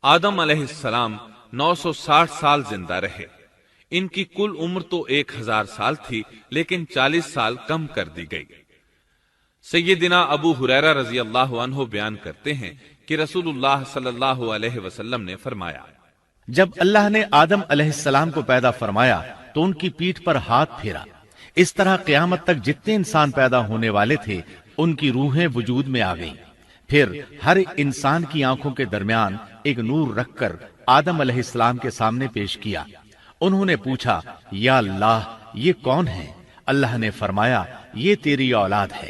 آدم علیہ السلام 960 سال زندہ رہے۔ ان کی کل عمر تو 1000 سال تھی، لیکن 40 سال کم کر دی گئی۔ سیدنا ابو ہریرہ رضی اللہ عنہ بیان کرتے ہیں کہ رسول اللہ صلی اللہ علیہ وسلم نے فرمایا، جب اللہ نے آدم علیہ السلام کو پیدا فرمایا تو ان کی پیٹھ پر ہاتھ پھیرا۔ اس طرح قیامت تک جتنے انسان پیدا ہونے والے تھے ان کی روحیں وجود میں آ گئیں۔ پھر ہر انسان کی آنکھوں کے درمیان ایک نور رکھ کر آدم علیہ السلام کے سامنے پیش کیا۔ انہوں نے پوچھا، یا اللہ یہ کون ہے؟ اللہ نے فرمایا، یہ تیری اولاد ہے۔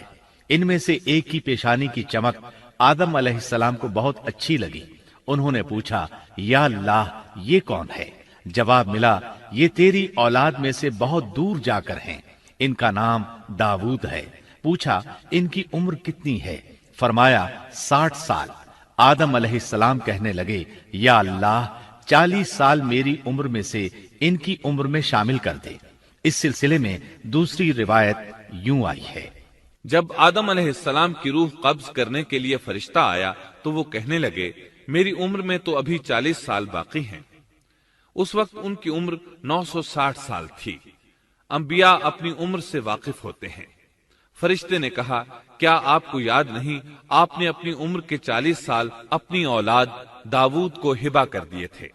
ان میں سے ایک کی پیشانی کی چمک آدم علیہ السلام کو بہت اچھی لگی۔ انہوں نے پوچھا، یا اللہ یہ کون ہے؟ جواب ملا، یہ تیری اولاد میں سے بہت دور جا کر ہیں، ان کا نام داؤد ہے۔ پوچھا، ان کی عمر کتنی ہے؟ فرمایا 60 سال۔ آدم علیہ السلام کہنے لگے، یا اللہ 40 سال میری عمر میں سے ان کی عمر میں شامل کر دے۔ اس سلسلے میں دوسری روایت یوں آئی ہے، جب آدم علیہ السلام کی روح قبض کرنے کے لیے فرشتہ آیا تو وہ کہنے لگے، میری عمر میں تو ابھی 40 سال باقی ہیں۔ اس وقت ان کی عمر 960 سال تھی۔ انبیاء اپنی عمر سے واقف ہوتے ہیں۔ فرشتے نے کہا، کیا آپ کو یاد نہیں آپ نے اپنی عمر کے 40 سال اپنی اولاد داؤد کو ہبہ کر دیے تھے؟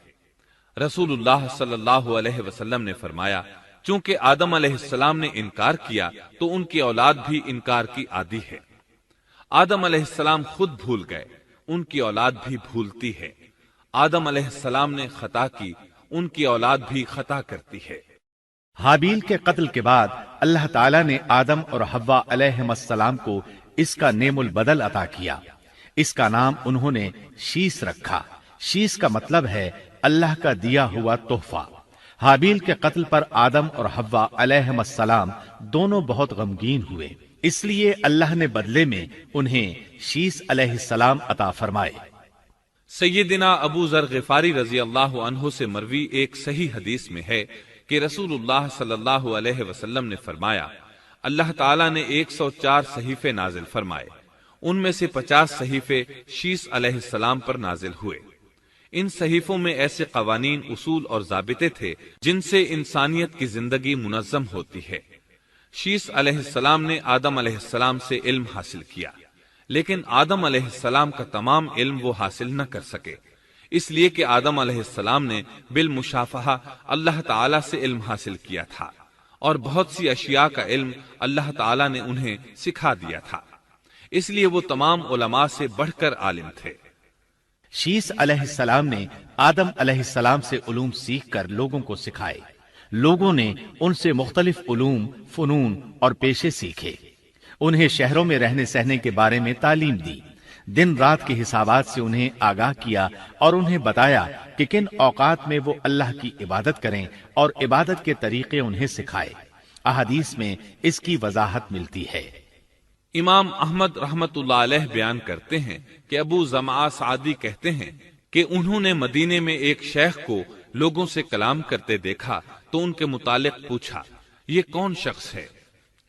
رسول اللہ صلی اللہ علیہ وسلم نے فرمایا، چونکہ آدم علیہ السلام نے انکار کیا تو ان کی اولاد بھی انکار کی عادی ہے۔ آدم علیہ السلام خود بھول گئے، ان کی اولاد بھی بھولتی ہے۔ آدم علیہ السلام نے خطا کی، ان کی اولاد بھی خطا کرتی ہے۔ حابیل کے قتل کے بعد اللہ تعالیٰ نے آدم اور حوا علیہ السلام کو اس کا نعم البدل عطا کیا۔ اس کا نام انہوں نے شیس رکھا۔ شیس کا مطلب ہے اللہ کا دیا ہوا تحفہ۔ حابیل کے قتل پر آدم اور حوا علیہ السلام دونوں بہت غمگین ہوئے، اس لیے اللہ نے بدلے میں انہیں شیس علیہ السلام عطا فرمائے۔ سیدنا ابو ذر غفاری رضی اللہ عنہ سے مروی ایک صحیح حدیث میں ہے کہ رسول اللہ صلی اللہ علیہ وسلم نے فرمایا، اللہ تعالیٰ نے 104 صحیفے نازل فرمائے، ان میں سے 50 صحیفے شیس علیہ السلام پر نازل ہوئے۔ ان صحیفوں میں ایسے قوانین، اصول اور ضابطے تھے جن سے انسانیت کی زندگی منظم ہوتی ہے۔ شیس علیہ السلام نے آدم علیہ السلام سے علم حاصل کیا، لیکن آدم علیہ السلام کا تمام علم وہ حاصل نہ کر سکے، اس لیے کہ آدم علیہ السلام نے بالمشافہہ اللہ تعالی سے علم حاصل کیا تھا، اور بہت سی اشیاء کا علم اللہ تعالی نے انہیں سکھا دیا تھا، اس لیے وہ تمام علماء سے بڑھ کر عالم تھے۔ شیس علیہ السلام نے آدم علیہ السلام سے علوم سیکھ کر لوگوں کو سکھائے۔ لوگوں نے ان سے مختلف علوم، فنون اور پیشے سیکھے۔ انہیں شہروں میں رہنے سہنے کے بارے میں تعلیم دی، دن رات کے حسابات سے انہیں آگاہ کیا اور انہیں بتایا کہ کن اوقات میں وہ اللہ کی عبادت کریں اور عبادت کے طریقے انہیں سکھائے۔ احادیث میں اس کی وضاحت ملتی ہے۔ امام احمد رحمت اللہ علیہ بیان کرتے ہیں کہ ابو زمعہ سعدی کہتے ہیں کہ انہوں نے مدینے میں ایک شیخ کو لوگوں سے کلام کرتے دیکھا تو ان کے متعلق پوچھا، یہ کون شخص ہے؟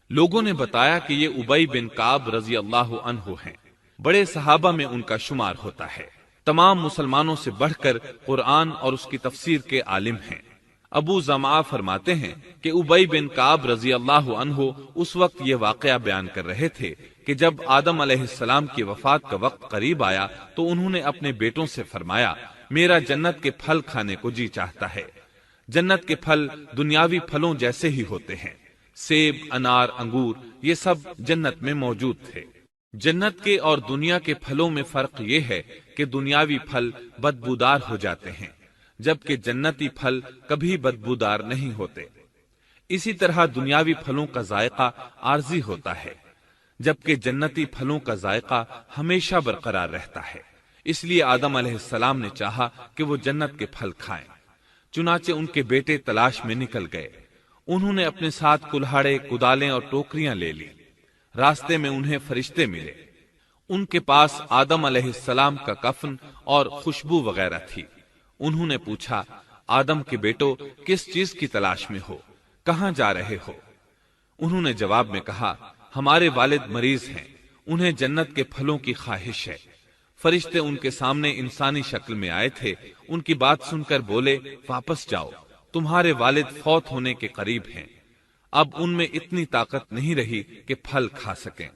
لوگوں نے بتایا کہ یہ ابی بن کعب رضی اللہ عنہ ہیں، بڑے صحابہ میں ان کا شمار ہوتا ہے، تمام مسلمانوں سے بڑھ کر قرآن اور اس کی تفسیر کے عالم ہیں۔ ابو زمعہ فرماتے ہیں کہ ابی بن کعب رضی اللہ عنہ اس وقت یہ واقعہ بیان کر رہے تھے کہ جب آدم علیہ السلام کی وفات کا وقت قریب آیا تو انہوں نے اپنے بیٹوں سے فرمایا، میرا جنت کے پھل کھانے کو جی چاہتا ہے۔ جنت کے پھل دنیاوی پھلوں جیسے ہی ہوتے ہیں، سیب، انار، انگور، یہ سب جنت میں موجود تھے۔ جنت کے اور دنیا کے پھلوں میں فرق یہ ہے کہ دنیاوی پھل بدبودار ہو جاتے ہیں، جبکہ جنتی پھل کبھی بدبودار نہیں ہوتے۔ اسی طرح دنیاوی پھلوں کا ذائقہ عارضی ہوتا ہے، جبکہ جنتی پھلوں کا ذائقہ ہمیشہ برقرار رہتا ہے۔ اس لیے آدم علیہ السلام نے چاہا کہ وہ جنت کے پھل کھائیں، چنانچہ ان کے بیٹے تلاش میں نکل گئے۔ انہوں نے اپنے ساتھ کلہاڑے، کدالیں اور ٹوکریاں لے لی۔ راستے میں انہیں فرشتے ملے، ان کے پاس آدم علیہ السلام کا کفن اور خوشبو وغیرہ تھی۔ انہوں نے پوچھا، آدم کے بیٹو کس چیز کی تلاش میں ہو، کہاں جا رہے ہو؟ انہوں نے جواب میں کہا، ہمارے والد مریض ہیں، انہیں جنت کے پھلوں کی خواہش ہے۔ فرشتے ان کے سامنے انسانی شکل میں آئے تھے. ان کی بات سن کر بولے واپس جاؤ، تمہارے والد فوت ہونے کے قریب ہیں. اب ان میں اتنی طاقت نہیں رہی کہ پھل کھا سکیں.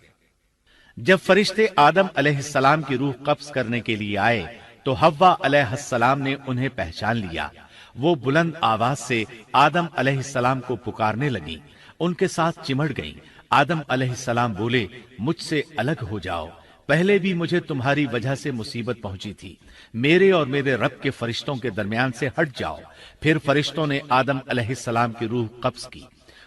جب فرشتے آدم علیہ السلام کی روح قبض کرنے کے لیے آئے تو حوا علیہ السلام نے انہیں پہچان لیا. وہ بلند آواز سے آدم علیہ السلام کو پکارنے لگی. ان کے ساتھ چمٹ گئیں. آدم علیہ السلام بولے مجھ سے الگ ہو جاؤ، پہلے بھی مجھے تمہاری وجہ سے مصیبت پہنچی تھی. میرے اور میرے رب کے فرشتوں کے درمیان سے ہٹ جاؤ. پھر فرشتوں نے آدم علیہ السلام کی روح قبض کی،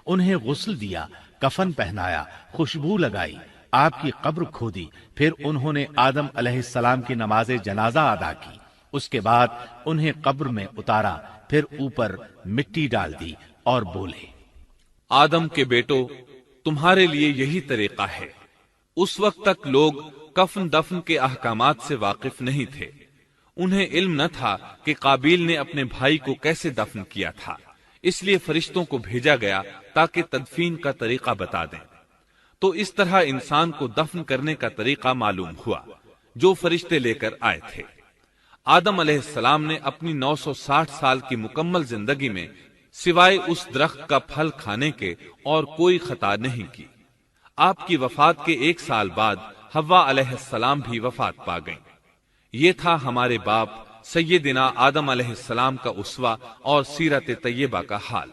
انہیں غسل دیا، کفن پہنایا، خوشبو لگائی، آپ کی قبر کھودی. پھر انہوں نے آدم علیہ السلام کی نماز جنازہ ادا کی. اس کے بعد انہیں قبر میں اتارا، پھر اوپر مٹی ڈال دی اور بولے آدم کے بیٹو، تمہارے لیے یہی طریقہ ہے. اس وقت تک لوگ کفن دفن کے احکامات سے واقف نہیں تھے. انہیں علم نہ تھا کہ قابیل نے اپنے بھائی کو کیسے دفن کیا تھا. اس لیے فرشتوں کو بھیجا گیا تاکہ تدفین کا طریقہ بتا دیں. تو اس طرح انسان کو دفن کرنے کا طریقہ معلوم ہوا جو فرشتے لے کر آئے تھے. آدم علیہ السلام نے اپنی 960 سال کی مکمل زندگی میں سوائے اس درخت کا پھل کھانے کے اور کوئی خطا نہیں کی. آپ کی وفات کے 1 سال بعد حوا علیہ السلام بھی وفات پا گئیں. یہ تھا ہمارے باپ سیدنا آدم علیہ السلام کا اسوہ اور سیرت طیبہ کا حال.